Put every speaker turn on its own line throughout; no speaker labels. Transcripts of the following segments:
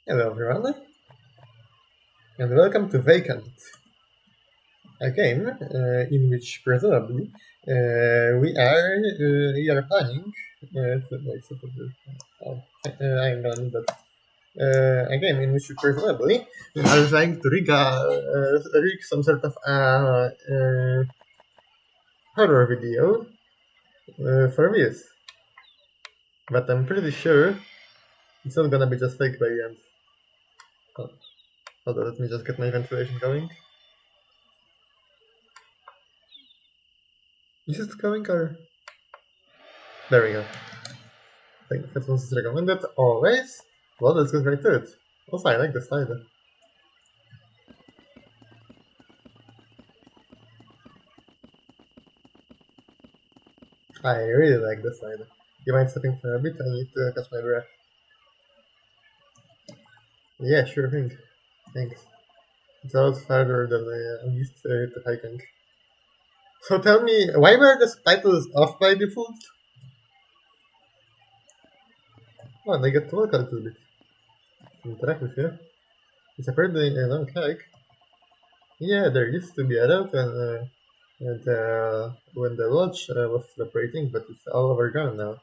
Hello everyone, and welcome to Vacant, a game in which presumably we are planning I'm gonna need that. A game in which we presumably are trying to rig some sort of horror video for views, but I'm pretty sure it's not gonna be just fake by the end. Oh, hold on, let me just get my ventilation going. Is it going or? There we go. Headphones is recommended always. Well, let's get right to it. Also, I like the slider. I really like the slider. You mind sitting for a bit? I need to catch my breath. Yeah, sure thing. Thanks. It's a lot harder than I'm used to hiking. So tell me, why were the subtitles off by default? Oh, they get to look a little bit. Interact with you. It's a pretty long hike. Yeah, there used to be a route when the lodge was celebrating, but it's all overgone now.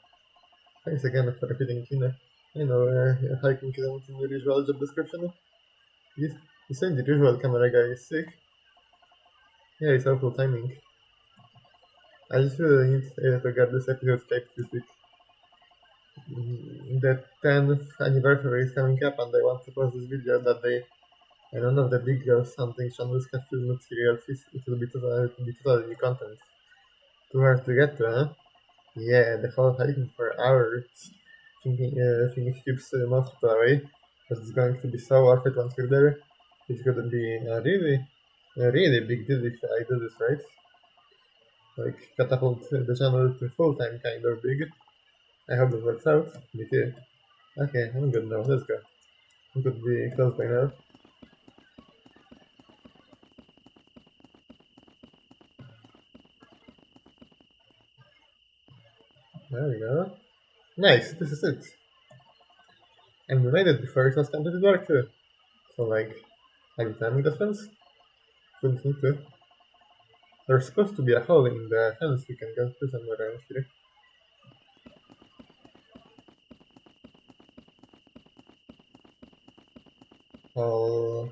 Thanks again for repeating, Tina. I know, hiking isn't in the usual job description. You said the usual camera guy is sick. Yeah, it's awful timing. I just really need to get this episode taped this week. The 10th anniversary is coming up and I want to post this video that day. And none of the big girls hunting channels have film material. It will be totally new content. Too hard to get to, huh? Yeah, the whole hiking for hours. Thinking keeps most of the way. But it's going to be so worth it once we're there. It's gonna be a really big deal if I do this right. Like, catapult the channel to full-time kind of big. I hope that works out. Me too. Okay, I'm good now. Let's go. We could be close by now. There we go. Nice, this is it. And we made it before it was completely dark too. So like, are you timing the fence? Shouldn't need to. There's supposed to be a hole in the fence we can go through somewhere around here. Oh,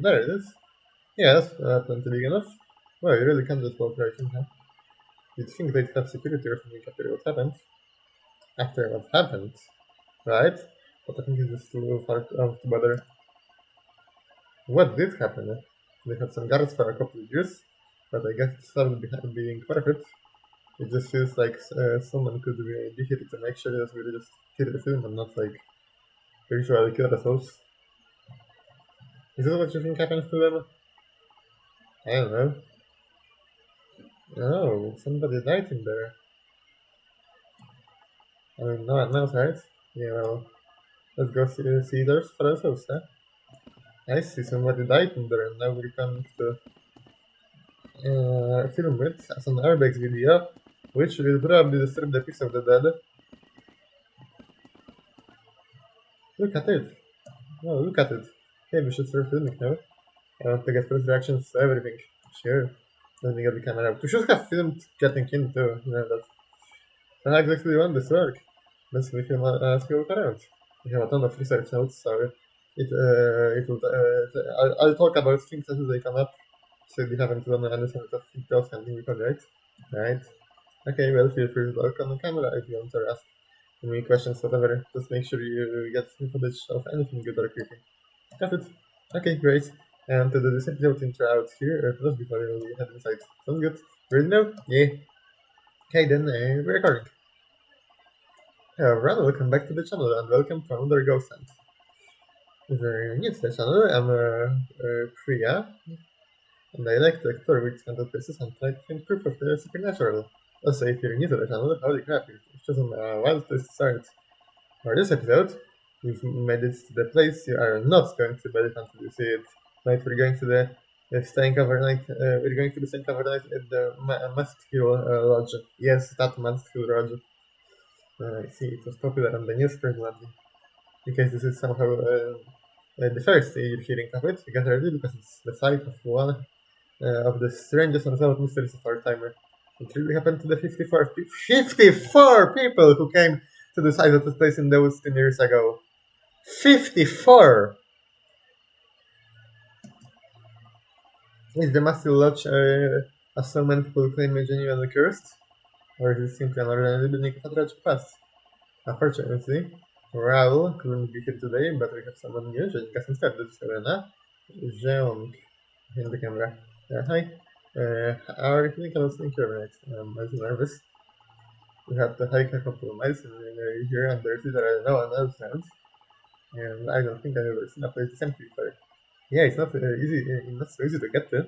there it is. Yeah, that's plenty big enough. Well, you really can't just walk right in, huh? You'd think they'd have security or something after what happened. After what happened, right? But I think it's just too far to bother. What did happen? They had some guards for a couple of years, but I guess it started being worth it. It just feels like someone could be here to make sure that we just hear the film and not like usually kill ourselves. Is this what you think happens to them? I don't know. Oh, somebody died in there. I mean, no one knows, right? Yeah, well, let's go see those for ourselves, huh? I see somebody died in there and now we're coming to film it as an airbags video, which will probably disturb the peace of the dead. Look at it. Oh, look at it. Hey, we should start filming now. I want to get first reactions to everything. Sure. Let me get the camera out. We should have filmed getting in too. You know, that's how exactly want this work. Let's make him go around. We have a ton of research notes, so it will. I'll talk about things as they come up. So we haven't done any sort of details handling record, right? Right. Okay, well, feel free to look on the camera if you want to ask any questions, whatever. Just make sure you get footage of anything good or creepy. That's it. Okay, great. And to do this episode intro out here, just before we head inside. Sounds good. Ready now? Yeah. Okay, then we're recording. Hello everyone, welcome back to the channel and welcome to another ghost hunt. If you're new to the channel, I'm Priya, and I like to explore weird haunted places and try to find proof of the supernatural. Also, if you're new to the channel, holy crap, you've chosen a wild place to start. For this episode, we've made it to the place you are not going to believe until you see it. Tonight we're going to staying overnight. We're going to be staying overnight at the Masked Hill Lodge. Yes, that Masked Hill Lodge. I see, it was popular on the news presently. in case this is somehow the first you're hearing of it, get ready because it's the site of one of the strangest unsolved mysteries of our time. It really happened to the 54 people who came to the site of this place in the woods 10 years ago. 54! Is the massive lodge, as so many people claim, genuinely cursed? Or is it simply an ordinary building of a tragic past? Unfortunately, Raul couldn't be here today, but we have someone new joining us instead. This is Helena Jeong in the camera. Hi. Our clinical listening cabinet. I'm a little nervous. We had to hike a couple of miles in here and there's literally no one else around. And I don't think I've ever seen a place this empty before. Yeah, it's not not so easy to get to.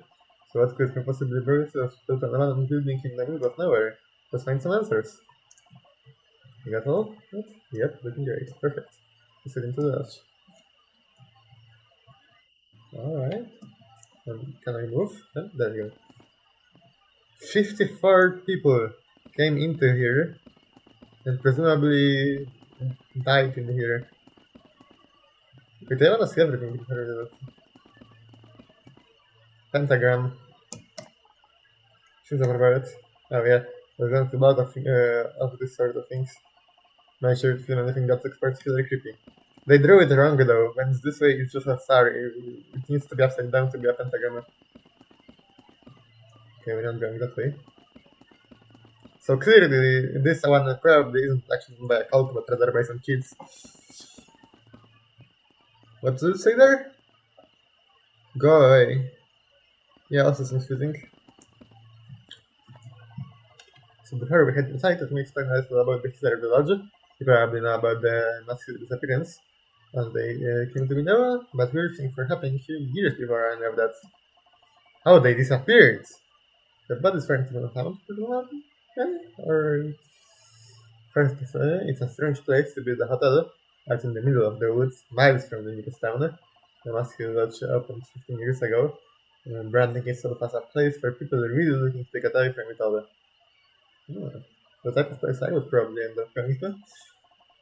So what could have possibly brought us to an abandoned building in the middle of nowhere? Let's find some answers. You got all? What? Yep, looking great. Perfect. Let's head into the lodge. Alright. Can I move? Oh, there you go. 54 people came into here and presumably died in here. Wait, I wanna see everything before I do that. Pentagram. Seems about it. Oh yeah, there's not a lot of this sort of things. Not sure if anything that's particularly creepy. They drew it wrong though. When it's this way, it's just a star. It needs to be upside down to be a pentagram. Okay, we're not going that way. So clearly, this one probably isn't actually by a cult, but rather by some kids. What does it say there? Go away. Yeah, also some confusing. So before we head inside, let me explain a little about the history of the lodge. You probably know about the massive disappearance, as they came to be known, but weird things were happening a few years before any of that. How they disappeared! The bodies weren't even found for the one? Or... First, it's a strange place to build a hotel, out in the middle of the woods, miles from the nearest town. The massive lodge opened 15 years ago, branding itself as a place for people really looking to get away from it all. The type of place I would probably end up going to.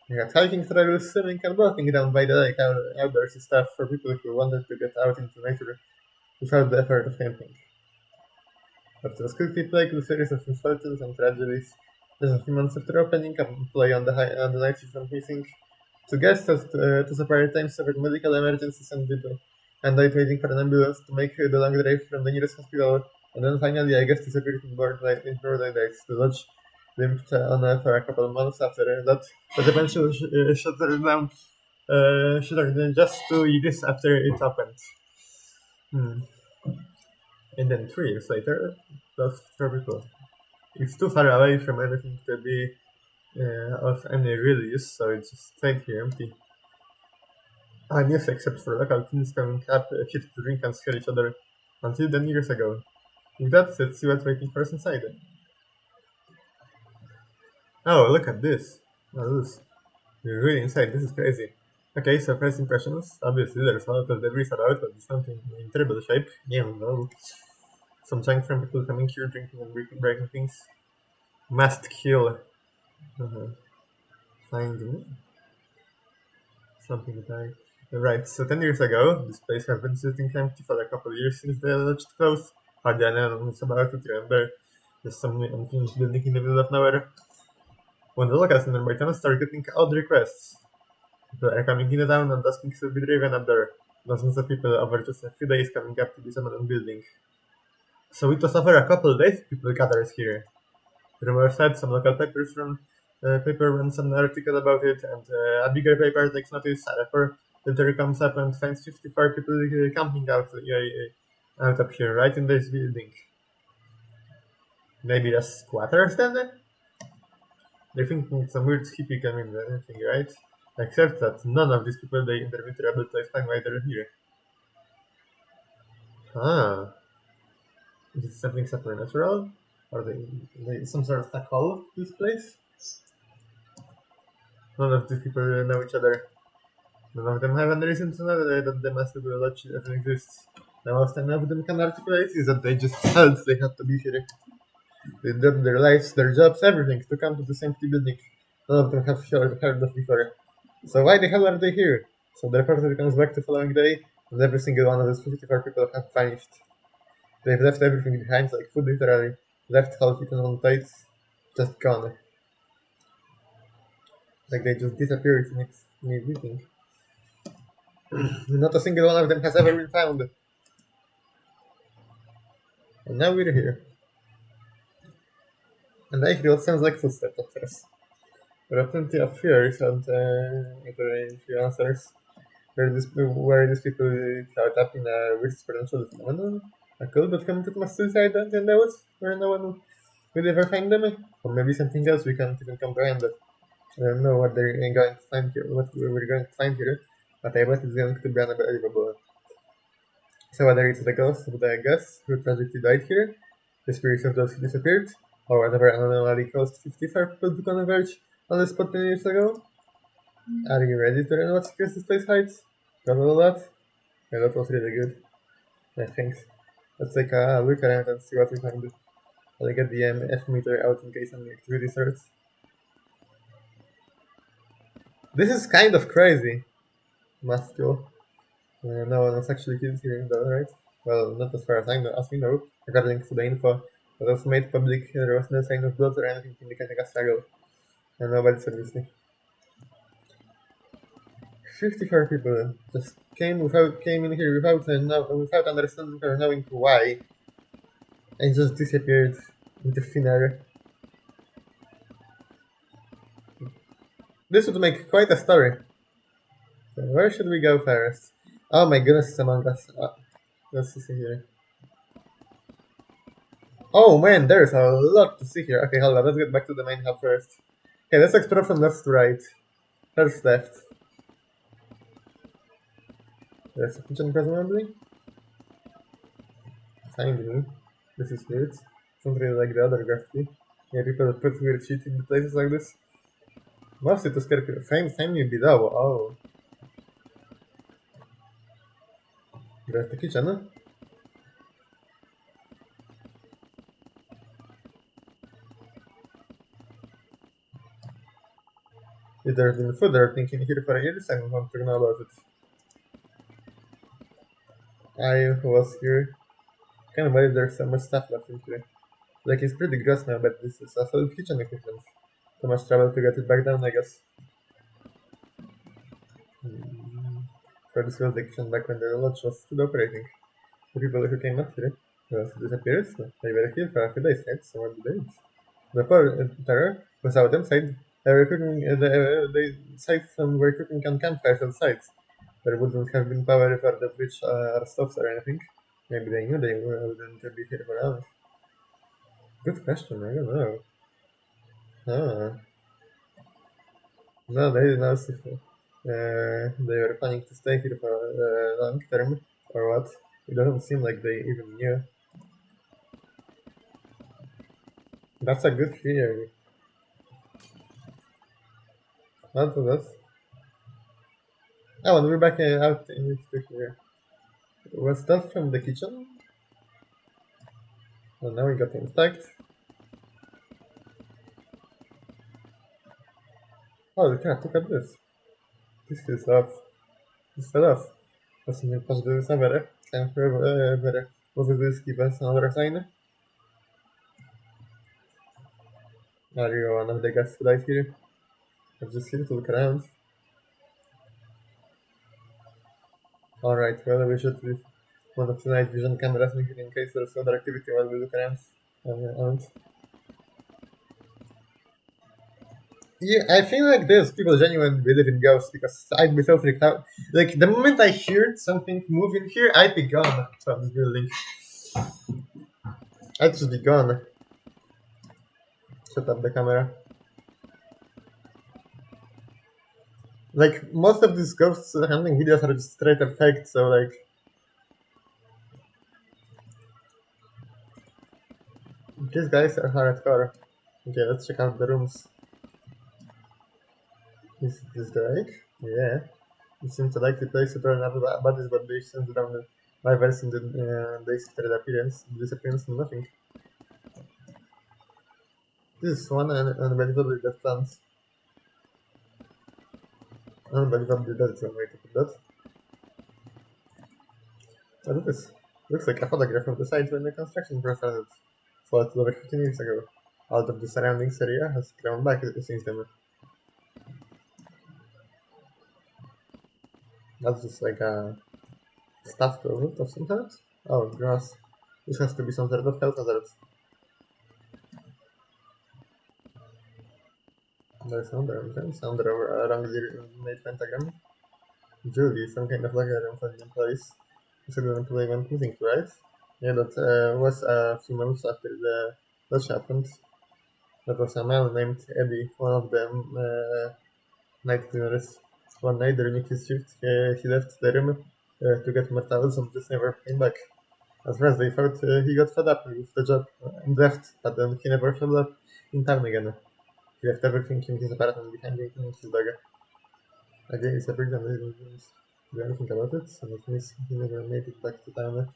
We had hiking trails, swimming and walking down by the lake, outdoors stuff for people who wanted to get out into nature without the effort of camping. But it was quickly plagued with series of misfortunes and tragedies. Just a few months after opening, a employee on the night shift went missing. Two guests at two separate times suffered medical emergencies and died waiting for an ambulance to make the long drive from the nearest hospital. And then finally, I guess disappeared in broad daylight. The lodge limped on for a couple of months after that, but eventually shuttered down just 2 years after it happened. And then 3 years later, lost 4 people. It's too far away from anything to be of any real use, so it just stayed here empty. Unused except for local teens coming up here to drink and scare each other until 10 years ago. With that, let's see what's waiting for us inside. Oh, look at this. Oh, you're really inside, this is crazy. Okay, so first impressions. Obviously, there's a lot of debris about, but it's not in terrible shape. Yeah, no. Some junk from people coming here, drinking and breaking things. Must kill. Find something like that. Right, so 10 years ago, this place has been sitting empty for a couple of years since the lodge closed. Hardly anyone knows about it, remember? There's some unfinished building in the middle of nowhere. When the locals in nearby town start getting odd requests, people are coming in the town and asking to be driven up there. Dozens of people over just a few days coming up to this abandoned building. So it was over a couple of days people gathered here. Rumor said some local papers from paper ran some article about it, and a bigger paper takes notice. A reporter comes up and finds 54 people camping out up here, right in this building. Maybe a squatters then? They're thinking some weird hippie coming or anything, right? Except that none of these people they interviewed are able to explain why they're here. Ah. Is it something supernatural? Or they some sort of tackle this place? None of these people know each other. None of them have any reason to know that the massive lodge even exists. The most any of them can articulate is that they just felt they had to be here. They did their lives, their jobs, everything to come to this empty building. None of them have heard of before. So why the hell are they here? So the reporter comes back the following day, and every single one of those 54 people have vanished. They've left everything behind, like food literally, left half eaten on plates, just gone. Like they just disappeared, it makes me weeping. Not a single one of them has ever been found. And now we're here. And I feel it sounds like footsteps at first. There are plenty of fears and few answers. Where these people caught up in a weird supernatural phenomenon? A cult that committed mass suicide and then know it? Where no one will ever find them? Or maybe something else we can't even comprehend. I don't know what they're going to find here, what we're going to find here, but I bet it's going to be unbelievable. So whether it's the ghost of the guests who tragically died here, the spirits of those who disappeared, or whatever anomaly caused 55 people to converge on the spot 10 years ago, are you ready to learn what secrets this place hides? Got all that? Yeah, that was really good. Yeah, thanks. Let's take a look around and see what we find. I'll get the F meter out in case any activity starts. This is kind of crazy. Must go. No one was actually killed here, though, right? Well, not as far as I know, as we know, according to the info that was made public, there was no sign of blood or anything indicating a struggle, and nobody seriously. 54 people just came in here without understanding or knowing why, and just disappeared into thin air. This would make quite a story. So where should we go first? Oh my goodness, it's Among Us. Let's see here. Oh man, there's a lot to see here. Okay, hold on, let's get back to the main hub first. Okay, let's explore from left to right. First left. There's a kitchen presumably. Finally. This is weird. Don't really like the other graffiti. Yeah, people put weird shit in the places like this. Mostly to scare people. Find me below. Oh. There's the kitchen, huh? If there's been food they're thinking here for years, I want to know about it. I was here. Can't believe there's so much stuff left in here. Like, it's pretty gross now, but this is a solid kitchen equipment. Too much trouble to get it back down, I guess. So this was the kitchen back when the lodge was still operating. The people who came up here disappeared. They were here for a few days, right? So what did they eat? The poor terror was out inside. They were cooking. They saved some were cooking on campfires outside. There wouldn't have been power for the bridge or stoves or anything. Maybe they knew they wouldn't be here for hours. Good question. I don't know. Ah. No, they didn't ask if they were planning to stay here for long term or what. It doesn't seem like they even knew. That's a good theory. Not that. Oh, and we're back out in here. Was that from the kitchen? And now we got intact. Oh, crap, look at this. This is off. This fell off. That's nie każdy serwer. Can whoever will this give us another sign? Are you one of the guests right here? I'm just here to look around. Alright, well, we should leave one of the night vision cameras in here in case there's other activity while we look around. And yeah, I feel like there's people genuinely believe in ghosts because I'd be so freaked out. Like, the moment I heard something move in here, I'd be gone from this building. I'd just be gone. Shut up the camera. Like, most of these ghosts hunting videos are just straight up faked, so like... These guys are hardcore. Okay, let's check out the rooms. Is this the lake? Yeah. It seems to like the place to turn up bodies, but they send down the divers in the days after the disappearance and nothing. This is one unbelievably dead plants. Unbelievably, that's one way to put that. But it is. Looks like a photograph of the site when the construction started. Flooded over 15 years ago. All of the surrounding area has grown back since then. That's just like a stuffed wood of some sort. Oh, grass. This has to be some sort of health hazard. There's another entrance, under a wrongly made pentagram. Julie, some kind of locker room for the employees. You said the employee went missing, right? Yeah, that was a few months after that happened. That was a man named Eddie, one of them night cleaners. One night during his shift, he left the room to get more towels and just never came back. As far as they thought, he got fed up with the job and left, but then he never showed up in town again. He left everything in his apartment behind including his dog. Again, it's a breakdown that didn't do anything about it, and it means he never made it back to town.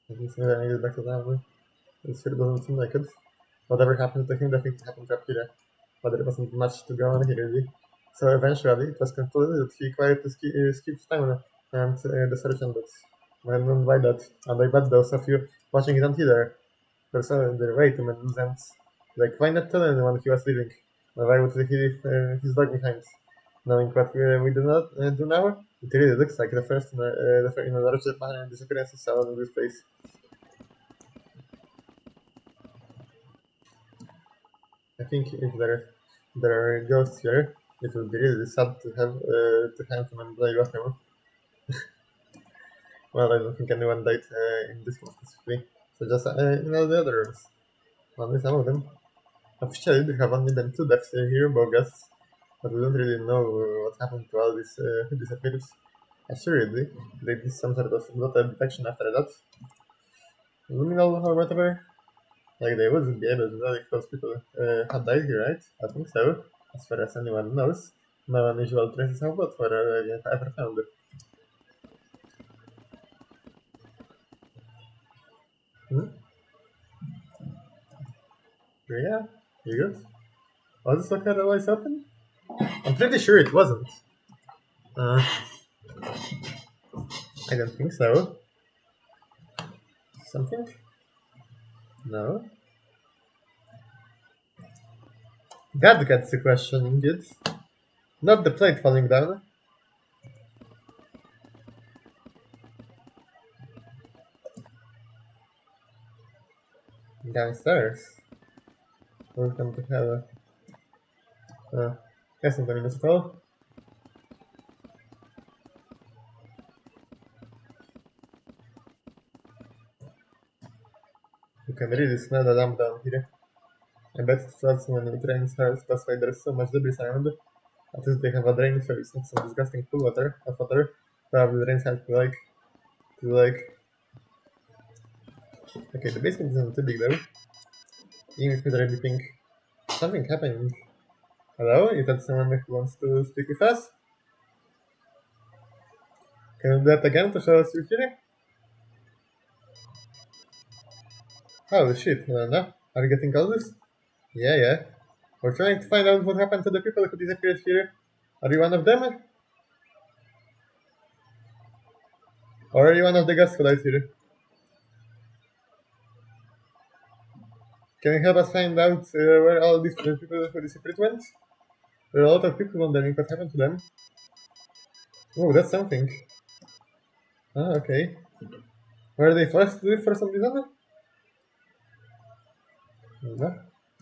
It means he never made it back to town. It sure doesn't seem like it. Whatever happened to him definitely happened to Akira, but there wasn't much to go on here really. So eventually, it was concluded that he quietly skipped town and the search ended. Well known by that, and I bet those of you watching it on Twitter were so their way to men's ends. Like, why not tell anyone he was leaving? Why would he leave his dog behind? Knowing what we do not do now, it really looks like the first in a large disappearances all over this place. I think if there are ghosts here, it would be really sad to have someone play with them. Well, I don't think anyone died in this one specifically, so just in all the other rooms. Only some of them. Officially, there have only been two deaths here, bogus, but we don't really know what happened to all these disappearance. Assuredly, they did some sort of data detection after that. Luminal or whatever. Like, they wouldn't be able to tell if those people had died here, right? I think so. As far as anyone knows, no unusual traces of blood were ever found. Hmm? Yeah, you good? Was this locker otherwise open? I'm pretty sure it wasn't. Uh, I don't think so. Something? No. That gets the question, indeed. Not the plate falling down. Downstairs. Welcome to hell. That's not minutes at all. You can really smell the lamp down here. I bet it floods when it rains hard, that's why there's so much debris around. At least they have a drain, so it's not some disgusting pool of water. Probably the rains have to like. Okay, the basement isn't too big though. Even if it's already pink. Something happened. Hello? Is that someone who wants to speak with us? Can you do that again to show us you're here? Holy shit, Melanda. Are you getting all this? Yeah, yeah. We're trying to find out what happened to the people who disappeared here. Are you one of them? Or are you one of the guests who died here? Can you help us find out where all these people who disappeared went? There are a lot of people wondering what happened to them. Oh, that's something. Ah, okay. Were they forced to leave for some reason? No.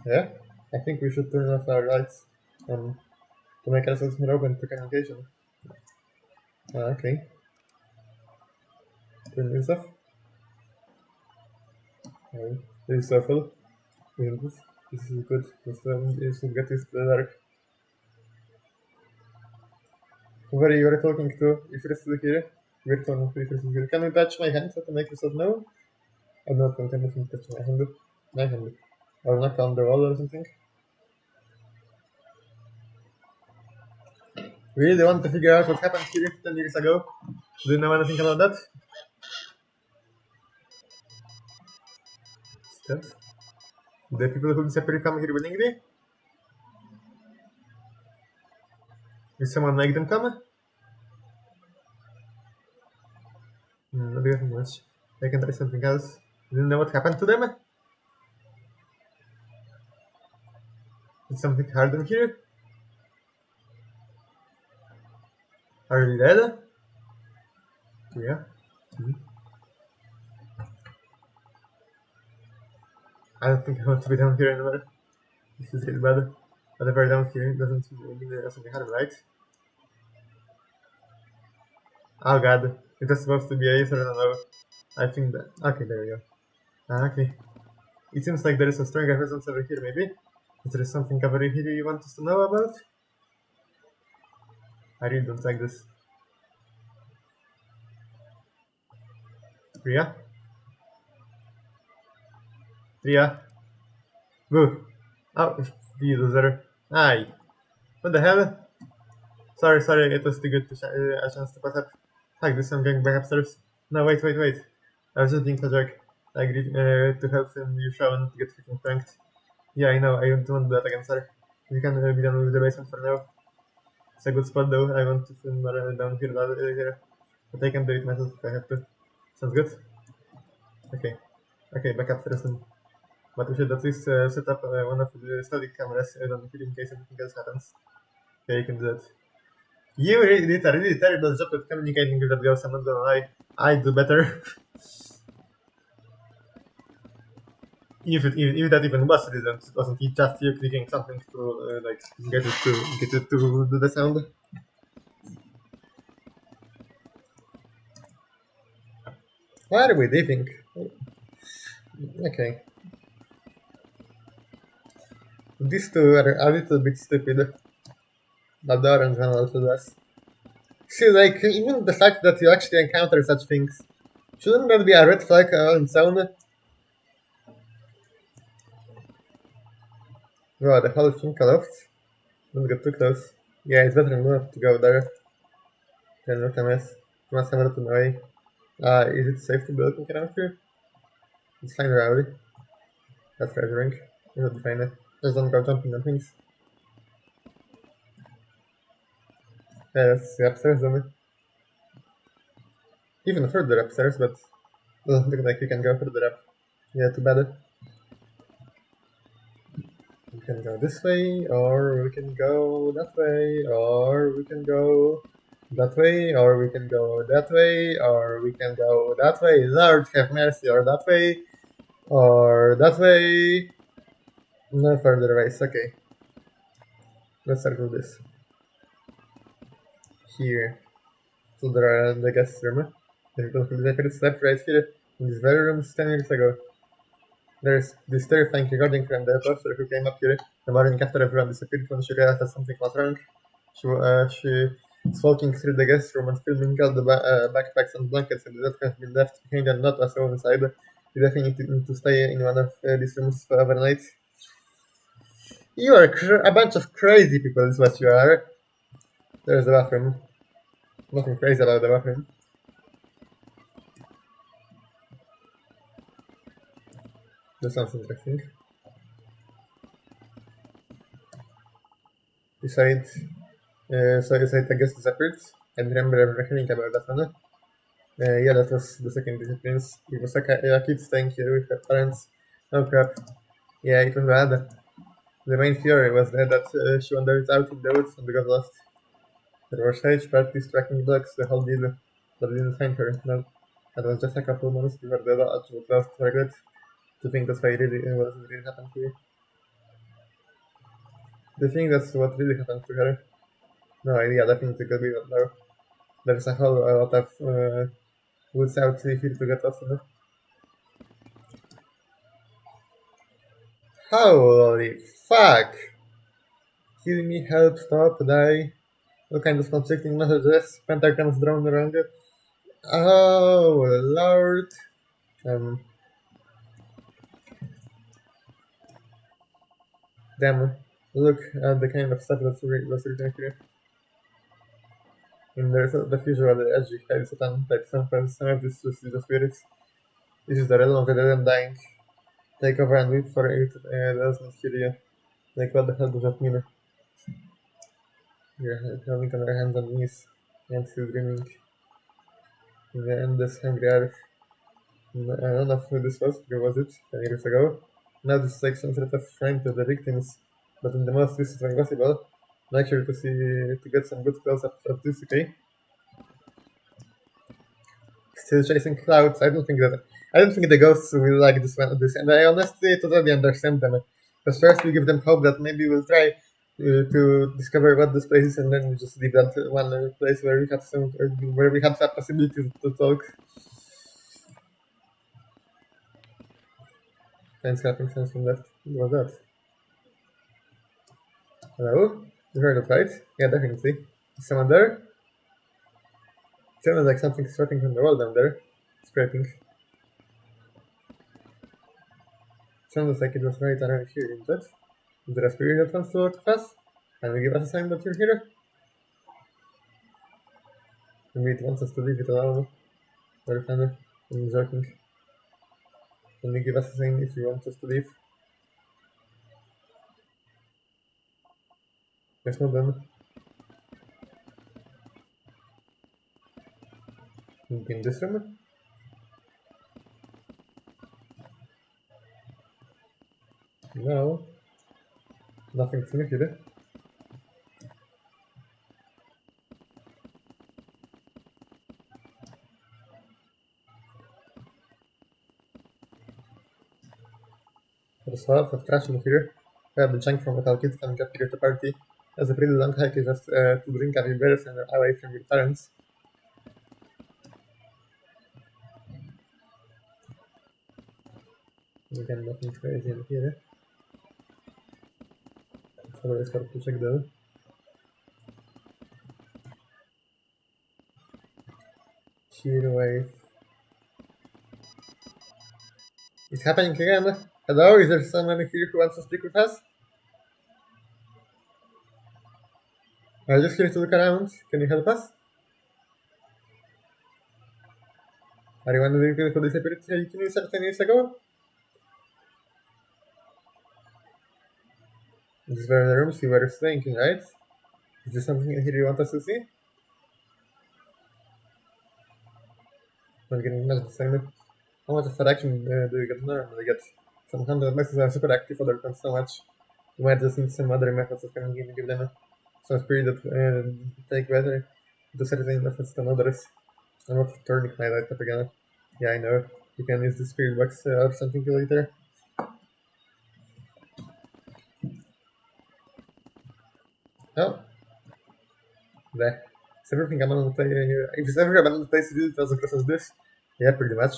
Yeah. I think we should turn off our lights to make ourselves more open to communication. Ah, okay. Turn this off. This is awful. This is good. You should get this to the dark. Whoever you are talking to, if you're still here, virtual if you're still here, can you touch my hand so to make yourself know? I don't want anything to touch my hand. My hand. Or knock on the wall or something. We really want to figure out what happened here 10 years ago. Do you know anything about that? Steph? The people who disappeared come here willingly? Did someone make them come? Not getting much. I can try something else. Didn't know what happened to them? Did something hard them here? Are they dead? Yeah. Mhm. I don't think I want to be down here anymore. This is really bad. Whatever down here doesn't mean there's something hard, right? Oh god. It was supposed to be a yes or a no. I think that. Okay, there we go. Okay. It seems like there is a stronger presence over here, maybe? Is there something over here you want us to know about? I really don't like this. Priya? Priya? Boo! Oh, you loser. Aye. What the hell? Sorry, it was too good to a chance to pass up. Fuck this, I'm going back upstairs. No, wait. I was just being a jerk. I agreed to help you show and get freaking pranked. Yeah, I know, I don't want to do that again, sorry. You can be done with the basement for now. It's a good spot though, I want to film down here later. But I can do it myself if I have to. Sounds good? Okay. Okay, back upstairs then. But we should at least set up one of the study cameras down here in case anything else happens. Okay, you can do that. You really did a really terrible job at communicating with that ghost, I'm not gonna lie. I do better. if that even was reason, wasn't it just you clicking something to like get it to do the sound? Why are we leaving? Okay. These two are a little bit stupid. But the orange one also does. See, like, even the fact that you actually encounter such things, shouldn't that be a red flag on its own? Wow, the whole thing collapsed. Don't get too close. Yeah, it's better not to go there. Then look a mess. Must have run away. Is it safe to be looking around here? It's fine, rowdy. That's reassuring. It'll be fine. Just don't go jumping on things. Yeah, let's see upstairs then. Even further upstairs, but doesn't look like you can go further up. Yeah, too bad. We can go this way, or we can go that way, or we can go that way, or we can go that way, or we can go that way. Lord have mercy, or that way, or that way. No further ways. Okay, let's start with this. Here. So there are the guest room. There's the first step right here in this very room 10 years ago. There's this terrifying recording from the reporter who came up here the morning after everyone disappeared when she realized that something was wrong. She is walking through the guest room and filming all the backpacks and blankets that have been left behind and not as well inside. You definitely need to stay in one of these rooms for overnight. You are a bunch of crazy people is what you are. There's the bathroom. Nothing crazy about the bathroom. That sounds interesting. Besides, so besides the guest disappeared. I remember everything about that one. Yeah, that was the second disappearance. It was a kid staying here with her parents. Oh crap. Yeah, it was bad. The main theory was that she wandered out in the woods and got lost. There were sage parties tracking dogs the whole deal, but I didn't find her. No, that was just a couple months before the lodge was lost. Regret to think that's why really what really happened to you. Do you think that's what really happened to her? No idea. Definitely could be no. There's a whole lot of woods out here to get lost in. Holy fuck! Kill me, help, stop, die. All kinds of conflicting messages, pentagrams drawn around it. Oh lord. Um, damn. Look at the kind of stuff that's written here. And there's the usual edgy heavy Satan type sometimes some of this just spirits. This is the realm of the dead and dying. Take over and wait for it doesn't kill you. Like what the hell does that mean? We're having on our hands and knees and still dreaming in the endless hungry earth. I don't know who this was, who was it, 10 years ago. Now this is like some sort of friend to the victims, but in the most recent way possible. Make sure to get some good close up of this, okay? Still chasing clouds. I don't think the ghosts will like this, and I honestly totally understand them. Because first we give them hope that maybe we'll try to discover what this place is, and then we just leave that one place where where we had that possibility to talk. And scrapping sense from left. What was that? Hello? You heard it, right? Yeah, definitely. Is someone there? It sounded like something scraping from the wall down there. Scraping. Sounds like it was right around here, didn't it? Is there a spirit that wants to talk to us? Can you give us a sign that you're here? Maybe it wants us to leave it alone. Very funny. I'm joking. Can you give us a sign if you want us to leave? Yes, not then. Maybe in this room? No. Nothing's new here. There's a lot of trash in here. We have been chunk from metal kids coming up here to party. As a pretty long hike is just to drink a few beers and away from your parents. Again, nothing crazy in here. So let's go to check though. Sheer wave. It's happening again. Hello, is there someone here who wants to speak with us? I'm just here to look around. Can you help us? Are you one of the people who disappeared 10 years ago? These were the rooms you were staying in, right? Is there something in here you want us to see? I'm getting much the same. How much of that action do you get normally get? Some hundred messages are super active, other than so much. You might just need some other methods of coming give them some spirit that take better to certain methods than others. I'm not turning my light up again. Yeah, I know. You can use the spirit box or something later. Oh, there. Is everything abandoned place? If it's ever abandoned place, it does across as this. Yeah, pretty much.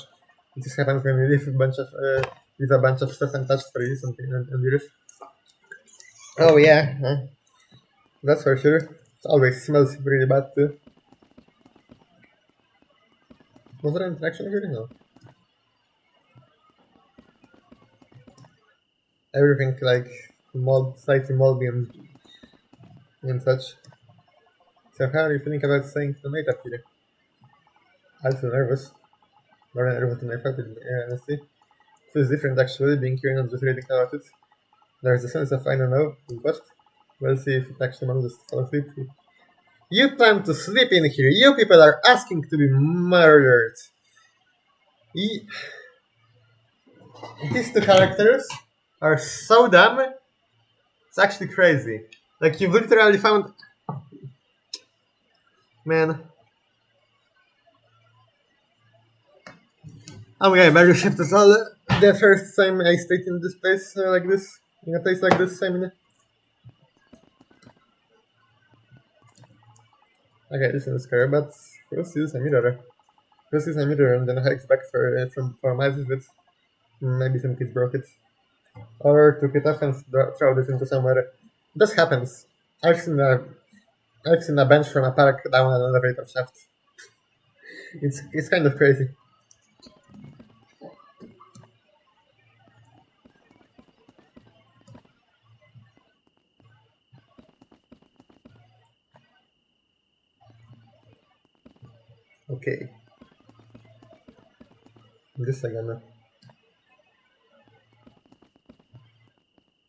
It just happens when you leave a bunch of stuff untouched for you, something on the roof. Oh yeah, that's for sure. It always smells really bad too. Was there an interaction here? No. Everything like mold, slightly moldy and such. So how are you feeling about staying the night up here? I feel nervous. More nervous than I felt it, honestly. It feels different actually, being here and not just reading about it. There's a sense of I don't know, but we'll see if it actually manages to fall asleep. You plan to sleep in here. You people are asking to be murdered. Ye- These two characters are so dumb. It's actually crazy. Like you've literally found, man. I'm gonna barely shift as well. The first time I stayed in this place like this, in a place like this, I mean. Okay, this is scary, but first use a mirror. First use a mirror and then hikes back for miles with maybe some kids broke it. Or took it off and throw this into somewhere. This happens. I've seen a I've seen a bench from a park down an elevator shaft. It's kind of crazy. Okay, this again.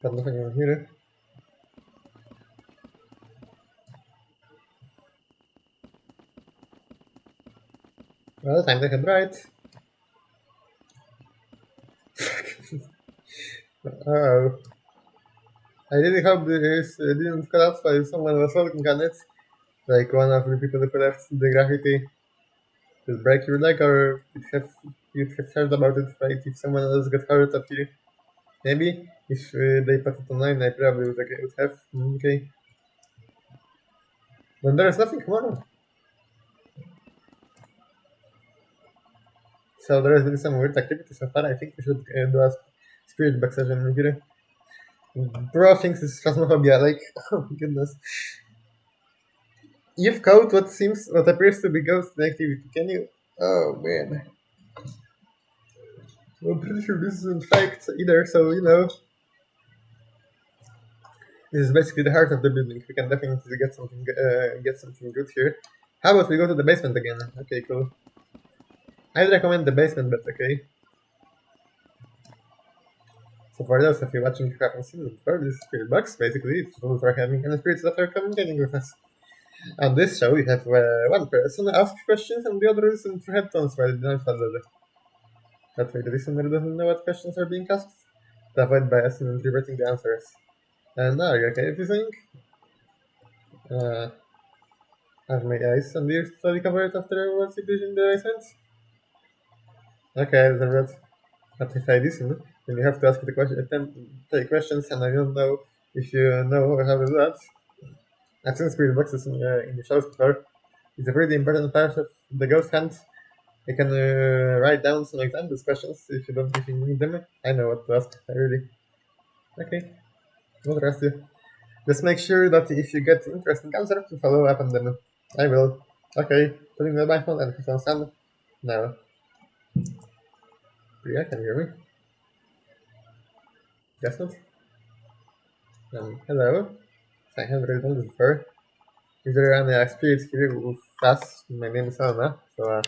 Got nothing in here. Well, time to head right. Oh. I really hope this didn't collapse while someone was working on it. Like one of the people who left the graffiti will break your leg, or you'd have heard about it, right? If someone else got hurt up here. Maybe if they put it online, I probably would have. Okay. Then there is nothing more. So there has been some weird activity so far. I think we should do a spirit box session here. Bro thinks it's phasmophobia. Like, oh my goodness. You've caught what appears to be ghost activity. Can you? Oh man. I'm pretty sure this isn't fact either. So this is basically the heart of the building. We can definitely get something good here. How about we go to the basement again? Okay, cool. I'd recommend the basement, but okay. So for those of you watching who haven't seen it before, this is Spirit Box. Basically, it's tools for having any spirits that are communicating with us. On this show, we have one person ask questions and the other listen through headphones while they don't follow them. That way the listener doesn't know what questions are being asked, to avoid bias in interpreting the answers. And now, are you okay with this thing? Have my eyes and ears slowly covered after what you did in the basement? Okay, that's right. But if I listen, then you have to ask the questions, and I don't know if you know how to do that. I've seen spirit boxes in the shows before. It's a pretty important part of the ghost hunt. You can write down some examples questions if you need them. I know what to ask. I really. Okay, won't trust you. Just make sure that if you get interesting answers, to follow up on them. I will. Okay, putting the microphone and headphones on. Now, Priya, can you hear me? Guess not. Hello. I haven't really done this before. If there are any spirits here with us, my name is Alma. So,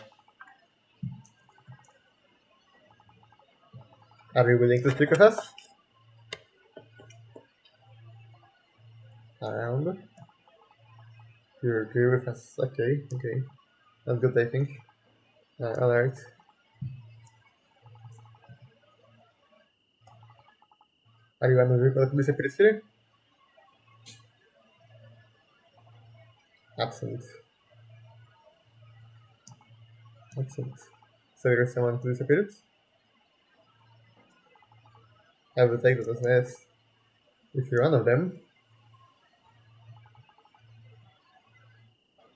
are you willing to speak with us? Around? You're agree with us? Okay, okay. That's good, I think. Alright. Are you one of the people who disappeared here? Absent. Absent. So you're someone who disappeared? I will take that as an yes. If you're one of them,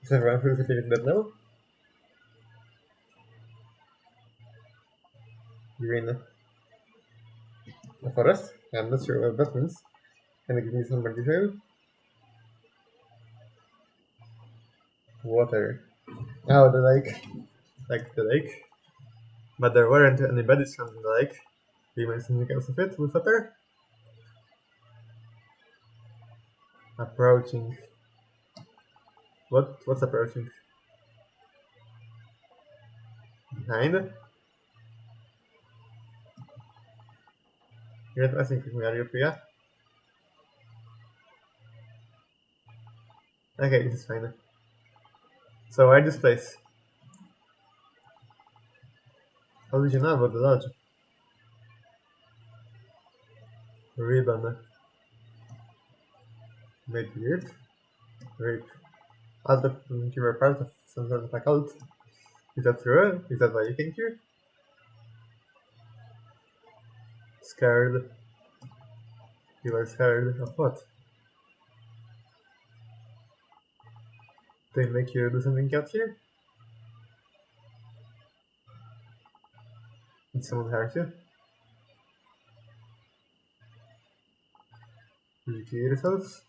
is everyone who disappeared dead now? You're in a forest? I'm not sure what that means. Can you give me some more detail? Water. Oh, the lake. Like the lake. But there weren't any bodies from the lake. Do you mind something else of it with water? Approaching. What's approaching? Behind? You're not asking me, are you Priya? Okay, this is fine. So why this place? How did you know about the lodge? Ribbon. Made weird? Rape. I thought you were part of some sort of a cult. Is that true? Is that why you came here? Scared. You were scared of what? They make you do something out here? Did someone hurt you? Did you kill yourselves?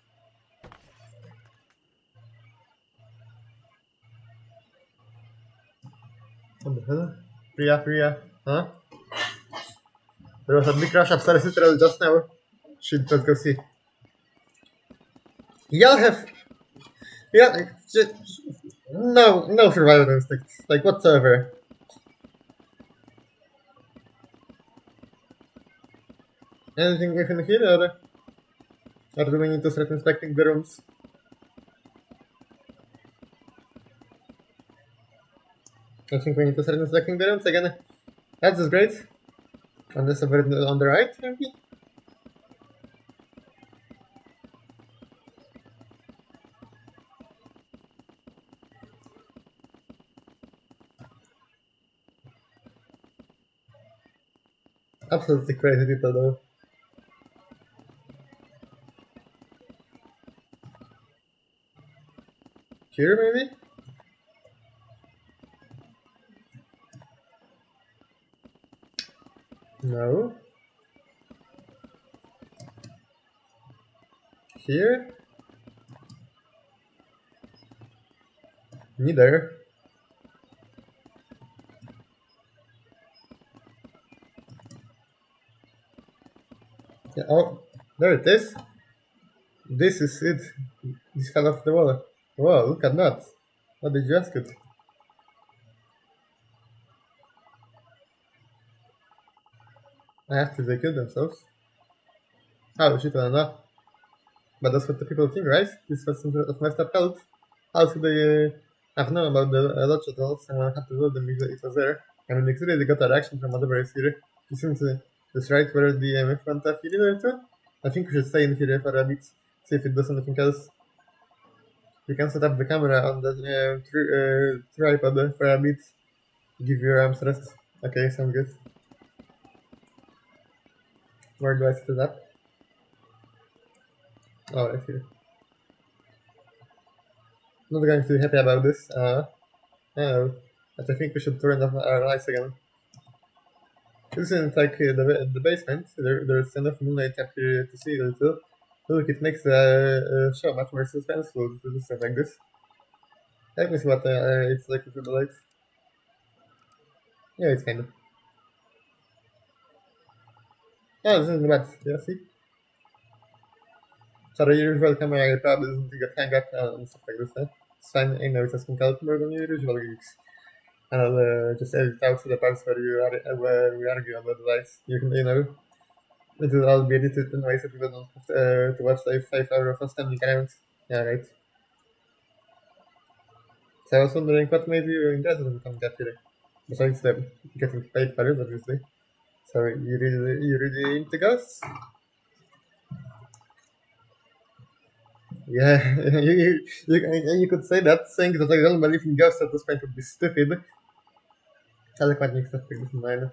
What the hell? Priya, huh? There was a big rush upstairs literally just now. Shit, let's go see. Y'all have... Yeah, no survival instincts, like whatsoever. Anything we can hear, or do we need to start inspecting the rooms? I think we need to start selecting the rooms again. That's just great. Unless over on the right, maybe? Absolutely crazy people though. Here maybe? No. Here? Neither. Yeah, oh, there it is. This is it. This fell off the wall. Wow, look at that. What did you ask it? I asked if they killed themselves. Oh shit, I don't know. But that's what the people think, right? This was some sort of messed up cult. How should they have known about the lodge at all? Someone had to tell them if it was there. I mean, clearly they got a reaction from whatever is here. You seem to just right where the EMF went up here too? I think we should stay in here for a bit, see if it does anything else. You can set up the camera on the tripod for a bit, give your arms rest. Okay, sounds good. Where do I set it up? Oh, right here. Not going to be happy about this. Oh, but I think we should turn off our lights again. This isn't like the basement. There's enough moonlight up here to see a little. Look, it makes the show much more suspenseful to do stuff like this. Let me see what it's like with the lights. Yeah, it's kind of. Oh, this isn't bad. Yeah, see? Sorry, your usual camera probably doesn't get hang up and stuff like this, huh? It's fine, I know it has been more than your usual gigs. And I'll just edit out the parts where we argue about the lights. It will all be edited in ways that people don't have to watch like 5 hours of standing around. Yeah, right. So I was wondering what made you interested in becoming that today? Besides the getting paid for it, obviously. So you really into ghosts? Yeah, you could say that. Saying that I don't believe in ghosts at this point would be stupid. Eloquent makes stuff like this in mind.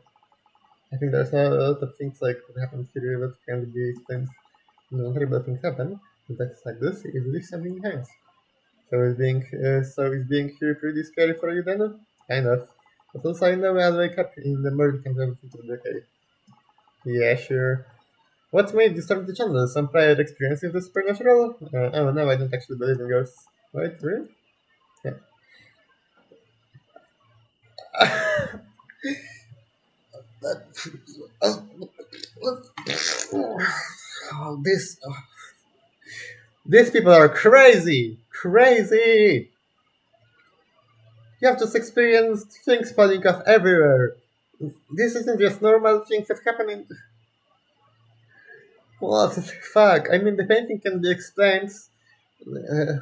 I think there's a lot of things like what happened here that can be explained. No terrible things happen. In text like this, it leaves something behind. So is being here pretty scary for you then? Kind of. But also I know I'll wake up in the morning and everything to the decay. Yeah, sure. What made you start the channel? Some prior experience with the supernatural? Oh no, I don't actually believe in ghosts. Wait, really? Yeah. Oh, these people are crazy! Crazy! You have just experienced things falling off everywhere. This isn't just normal things that happen in. What the fuck? I mean, the painting can be explained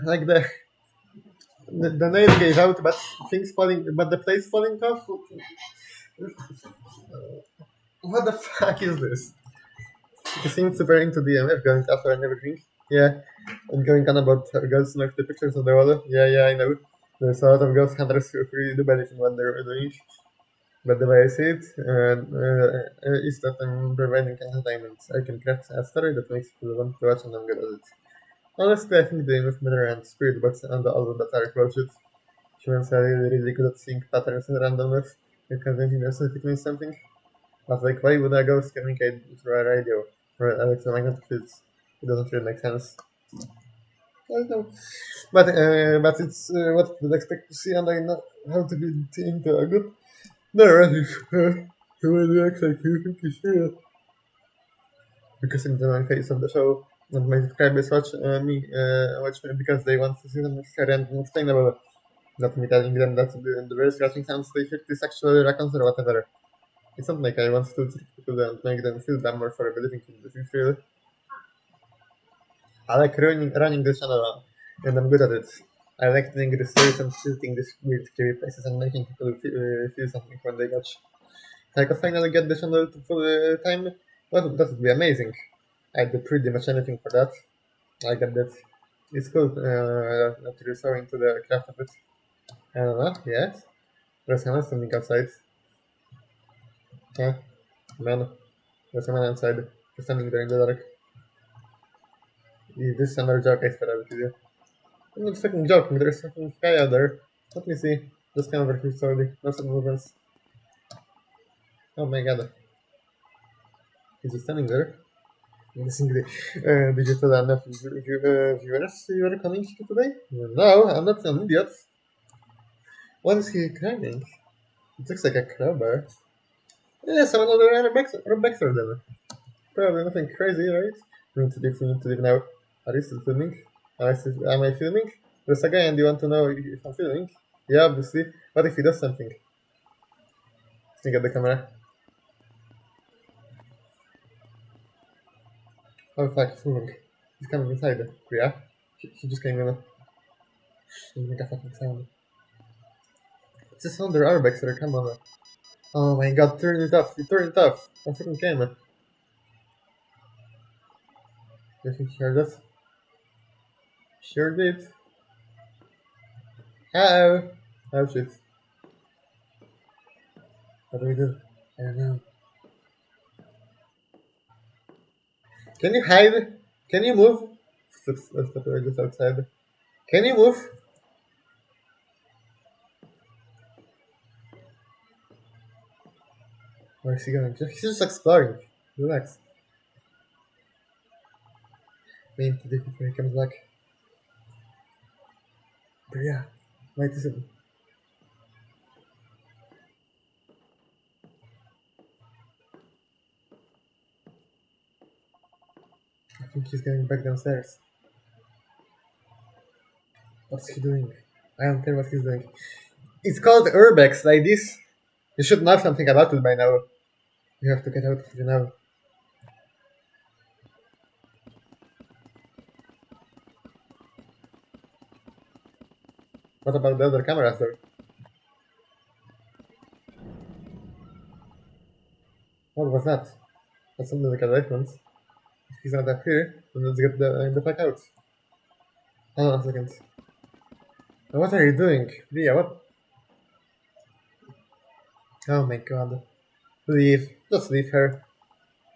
like the nail gave out, but but the place falling off. What the fuck is this? He seems super into DMF going after and everything. Yeah, and going on about ghosts like the pictures on the wall. Yeah, I know. There's a lot of ghost hunters who really do believe in what they're doing. But the way I see it is that I'm providing entertainment. I can craft a story that makes people want to watch and I'm good at it. Honestly, I think the image matter and spirit box and all of that are bullshit. Humans are really good at seeing patterns and randomness and convincing themselves it means something. But like, why would a ghost communicate through a radio or electromagnetic fields? It doesn't really make sense. I don't know. But it's what you'd expect to see, and I know how to be into a good narrative. Who will you actually think is real? Because in the main face of the show, and my subscribers watch me because they want to see something scary and unexplainable. Not me telling them that the very scratching sounds they hear is actually raccoons or whatever. It's not like I want to trick people and make them feel dumber for believing in the things real. I like running this channel, and I'm good at it. I like telling the stories and visiting these weird, scary places and making people feel something when they watch. If I could finally get the channel to full time, that would be amazing. I'd do pretty much anything for that. I get that. It's cool that you're so into the craft of it. I don't know, yes? There's someone standing outside. Huh? Man, there's someone outside. Just standing there in the dark. This is another joke I started with you. I'm not fucking joking, there's fucking guy out there. Let me see. Just come over here slowly. No sudden movements. Oh my god. He's just standing there. I'm guessing did you tell enough viewers you were coming here today? No, I'm not an idiot. What is he carrying? It looks like a crowbar. Yeah, some other Rebecca then. Probably nothing crazy, right? We need to leave now. Are you still filming? Am I filming? There's a guy and you want to know if I'm filming? Yeah, obviously. What if he does something? Think at the camera. Oh fuck, he's moving. He's coming inside. Yeah? He just came in. He make a fucking sound. It's just under our backs, sir. Come on. Oh my god, turn it off. You turn it off. I fucking came. You think he heard us? Sure did. Uh-oh. Oh shit. What do we do? I don't know. Can you hide? Can you move? Step away just outside. Can you move? Where is he going? He's just exploring. Relax. Wait to before he comes back. But yeah, wait a second. I think he's going back downstairs. What's he doing? I don't care what he's doing. It's called urbex, like this. You should know something about it by now. You have to get out of here now. What about the other cameras though? What was that? That's something like a reference. If he's not up here, then let's get the fuck out. Hold on a second. What are you doing? Ria, what? Oh my god. Leave. Just leave her.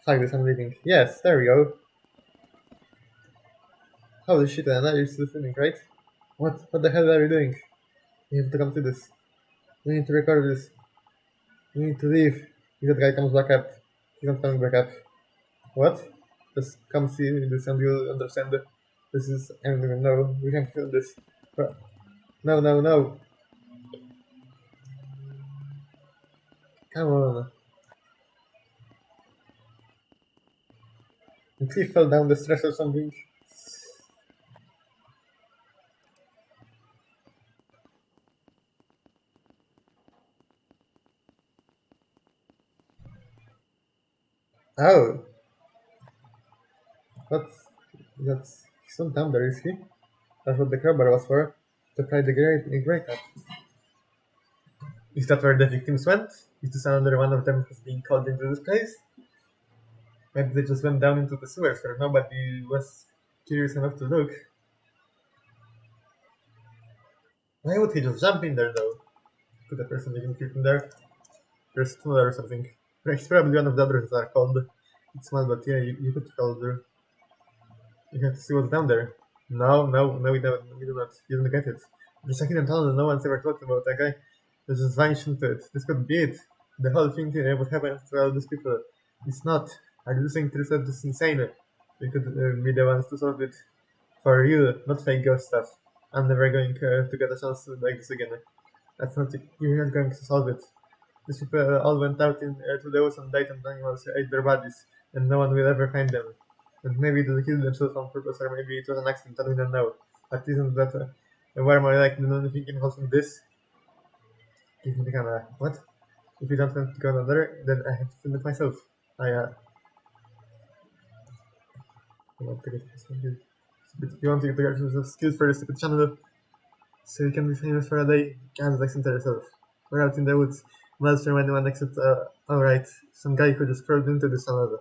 Fuck this, I'm leaving. Yes, there we go. Holy shit, Anna, you're still filming, right? What the hell are you doing? We have to come to this. We need to record this. We need to leave. If that guy comes back up. He's not coming back up. What? Just come see this and you'll understand that this is... I don't even know. We can film this. But no, no, no. Come on. And he fell down the stairs or something. Oh. What's... That's... He's not down there, is he? That's what the crowbar was for. To pry the grate up. Is that where the victims went? Is this another one of them who's being called into this place? Maybe they just went down into the sewers where nobody was curious enough to look. Why would he just jump in there though? Could the person even fit in there? There's tunnel or something. He's probably one of the others that are called. It's small, but yeah, you could call there. You have to see what's down there. No, we don't. We do not. You don't get it. There's a hidden tunnel no one's ever talked about. That guy that just vanished into it. This could be it. The whole thing what happened to all these people. It's not. Are you think this is insane? We could be the ones to solve it for real, not fake ghost stuff. I'm never going to get a chance like this again. That's not. You're not going to solve it. These people all went out to the woods and died and animals ate their bodies, and no one will ever find them. And maybe they killed themselves on purpose, or maybe it was an accident, I don't know. But isn't that where am I like the only thing involved in this? Give me the camera. What? If you don't want to go another, then I have to film it myself. I want to get this one. You want to get the skills for this stupid channel? So you can be famous for a day, can't accent yourself. We're out in the woods. Maelstrom anyone except, alright, some guy who just crawled into the salad.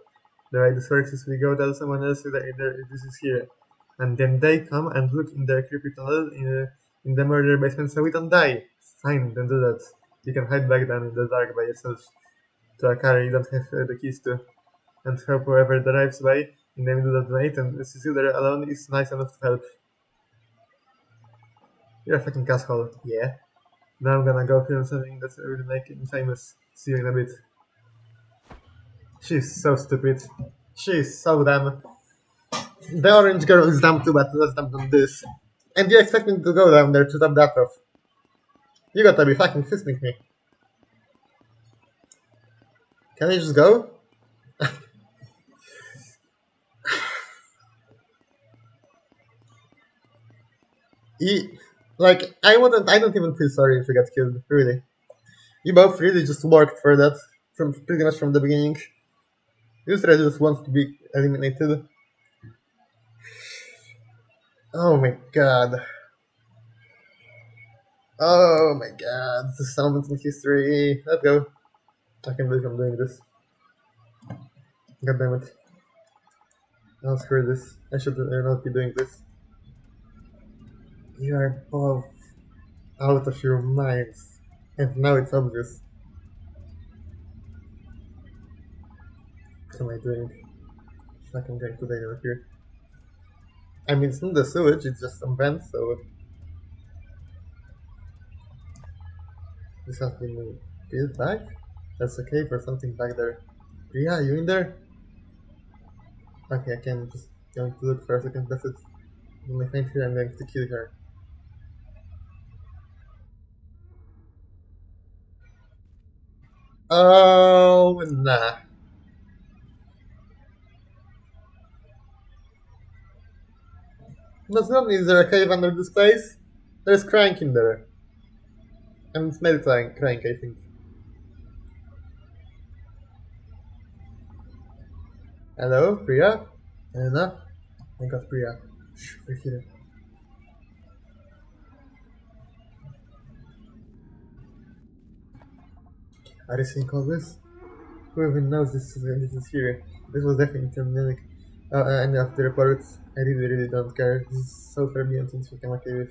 The way this works is we go tell someone else that this is here. And then they come and look in their creepy tunnel in the murder basement so we don't die. Fine, then do that. You can hide back down in the dark by yourself to a car you don't have the keys to. And hope whoever drives by in the middle of the night and sees you there alone is nice enough to help. You're a fucking asshole. Yeah. Now I'm gonna go film something that's really make him famous. See you in a bit. She's so stupid. She's so dumb. The orange girl is dumb too, but less dumb than this. And you expect me to go down there to top that off. You gotta be fucking fisting me. Can you just go? I don't even feel sorry if you get killed, really. You both really just worked for that from pretty much from the beginning. You just want to be eliminated. Oh my god. Oh my god. This is moment in history. Let's go. I can't believe I'm doing this. God damn it. Oh, screw this. I should not be doing this. You are both out of your minds. And now it's obvious. What am I doing? Fucking going to die over here. I mean, it's not the sewage, it's just some vent, so... This has been built back? That's okay for something back there. Yeah, you in there? Okay, I can just going to look for a second. That's it. When I find her, I'm going to kill her. Oh, nah. Not only is there a cave under this place, there's crank in there. And it's made crank, I think. Hello, Priya? Anna? I got Priya. Shh, we're here. Are you seeing all this? Who even knows this is here? This was definitely Munich. Any of the reports, I really don't care. This is so far beyond things we can okay with.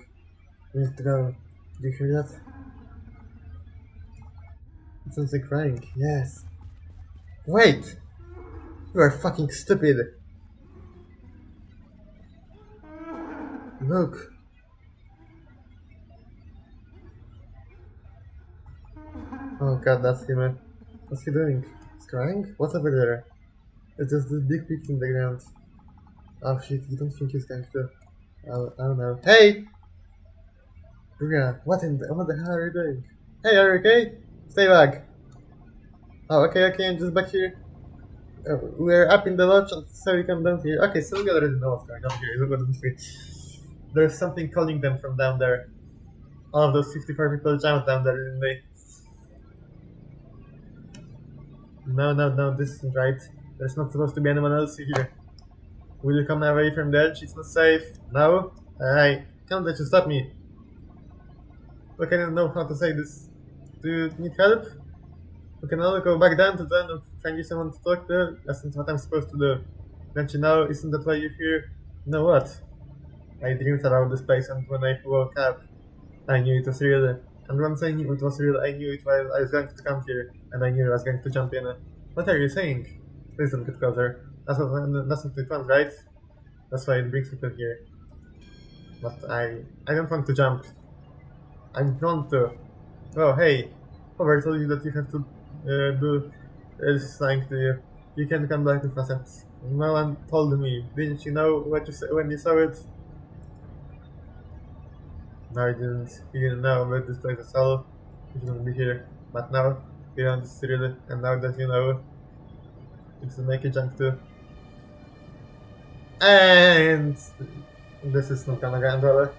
We need to go. Do you hear that? It sounds like crying. Yes. Wait! You are fucking stupid! Look! Oh god, that's him. What's he doing? He's crying? What's over there? It's just this big piece in the ground. Oh shit, you don't think he's going to... I don't know. Hey! Bruh, what the hell are you doing? Hey, are you okay? Stay back. Oh, okay, I'm just back here. We're up in the lodge, so we come down here. Okay, so we already know what's going on here. Look at this. There's something calling them from down there. All of those 54 people jumped down there, didn't they? No, this isn't right. There's not supposed to be anyone else here. Will you come away from the edge? It's not safe. No? I can't let you stop me. Look, I don't know how to say this. Do you need help? We can all go back down to them and find you someone to talk to. That's not what I'm supposed to do. Don't you know? Isn't that why you're here? You know what? I dreamed about this place, and when I woke up, I knew it was real. And once I knew it was real, I knew it while I was going to come here, and I knew I was going to jump in. What are you saying? Please don't get closer. That's what it wants, right? That's why it brings people here. But I don't want to jump. I don't want to. Oh, hey. Whoever told you that you have to do is lying to you. You can come back to Vacant. No one told me. Didn't you know what you when you saw it? No, I didn't. You didn't know about this place at all. You shouldn't be here. But now, you know this really, and now that you know, it's to make a jump too. And this is not gonna go umbrella.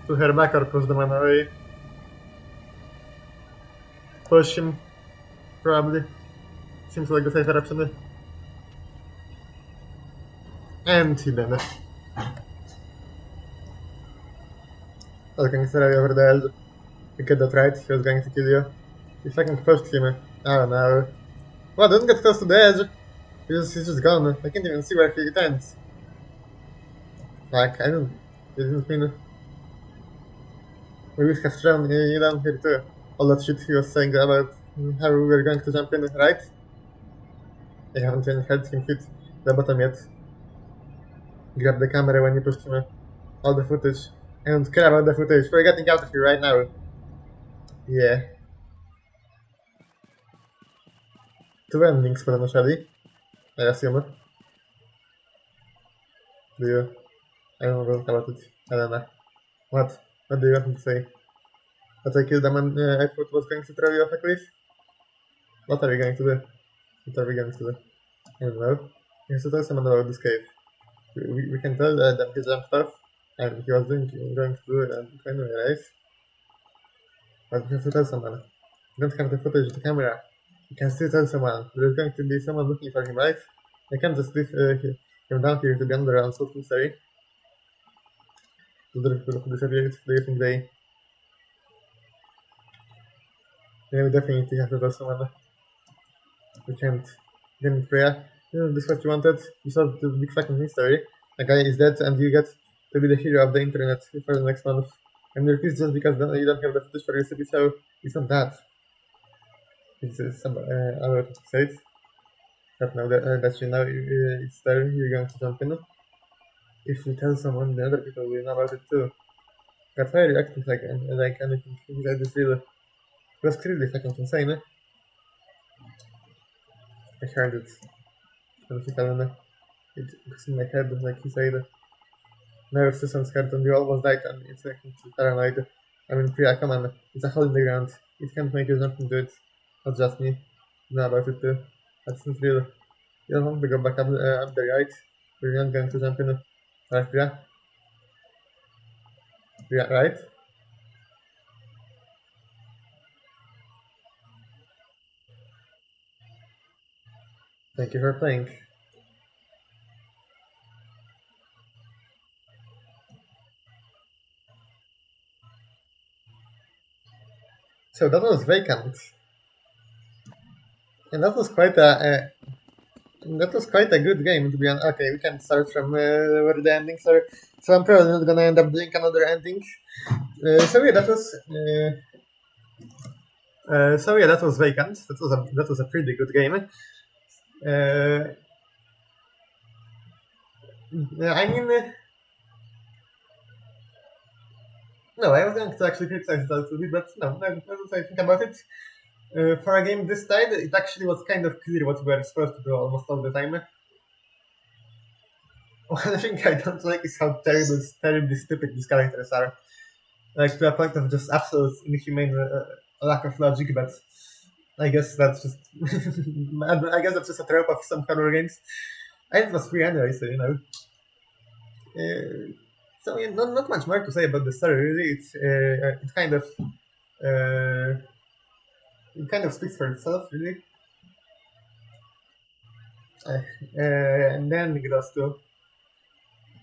To her back or push the man away. Push him, probably. Seems like the safer option. And he did it. I was going to throw you over the edge. You get that right, he was going to kill you. You fucking pushed him. Oh no. Well, don't get close to the edge. He's just gone. I can't even see where he ends. Like, I don't. It didn't mean. We would have thrown you down here too. All that shit he was saying about how we were going to jump in, right? I haven't even heard him hit the bottom yet. Grab the camera when you pushed him. All the footage. I don't care about the footage. We're getting out of here right now. Yeah. Two endings potentially. I assume. Do you? I don't know about it. I don't know. What? What do you want me to say? That I killed the man I thought was going to throw you off a cliff? What are we going to do? What are we going to do? I don't know. You have to tell someone about this cave. We can tell that he jumped off and he was going to do it anyway, right? But we have to tell someone. We don't have the footage of the camera. You can still tell someone. There's going to be someone looking for him, right? I can't just leave him down here to be under unsolved mystery. Other people who disappeared, do you think they... Yeah, we definitely have to tell someone. We can't. Then Freya, this is what you wanted. You solved the big fucking mystery. A guy is dead and you get to be the hero of the internet for the next month. And you're pissed just because you don't have the footage for your city, so it's not that. It's some other site. But now that you know it's there, you're going to jump in. If you tell someone, the other people will know about it too. That's why you're acting like anything inside this video. It was clearly fucking insane. I heard it. And I don't know. It was in my head, like he said. Never Susan scared and you almost died and it's making you paranoid. I mean, Priya, come on. It's a hole in the ground. It can't make you jump into it. Not just me. You know about it too. That's not real. You don't want to go back up there, right? We're not going to jump in. Right, Priya? Priya, right? Thank you for playing. So that was Vacant. And that was quite a good game to be honest. Okay, we can start from where the endings are. So I'm probably not gonna end up doing another ending. So yeah, that was Vacant. That was a pretty good game. I mean, no, I was going to actually criticize it a little bit, but no, as I think about it, for a game this style, it actually was kind of clear what we were supposed to do almost all the time. One thing I don't like is how terribly stupid these characters are. Like, to a point of just absolute inhumane lack of logic, but I guess that's just... I guess that's just a trope of some horror games. And it was free anyway, so, you know. So, yeah, not much more to say about the story, really. Uh, it kind of speaks for itself, really. And then it goes to...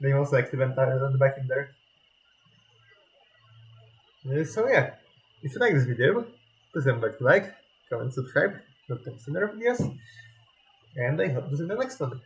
They also active and on the back in there. So yeah, if you like this video, please don't forget to like, comment, subscribe, not to miss other videos, and I hope to see you in the next one.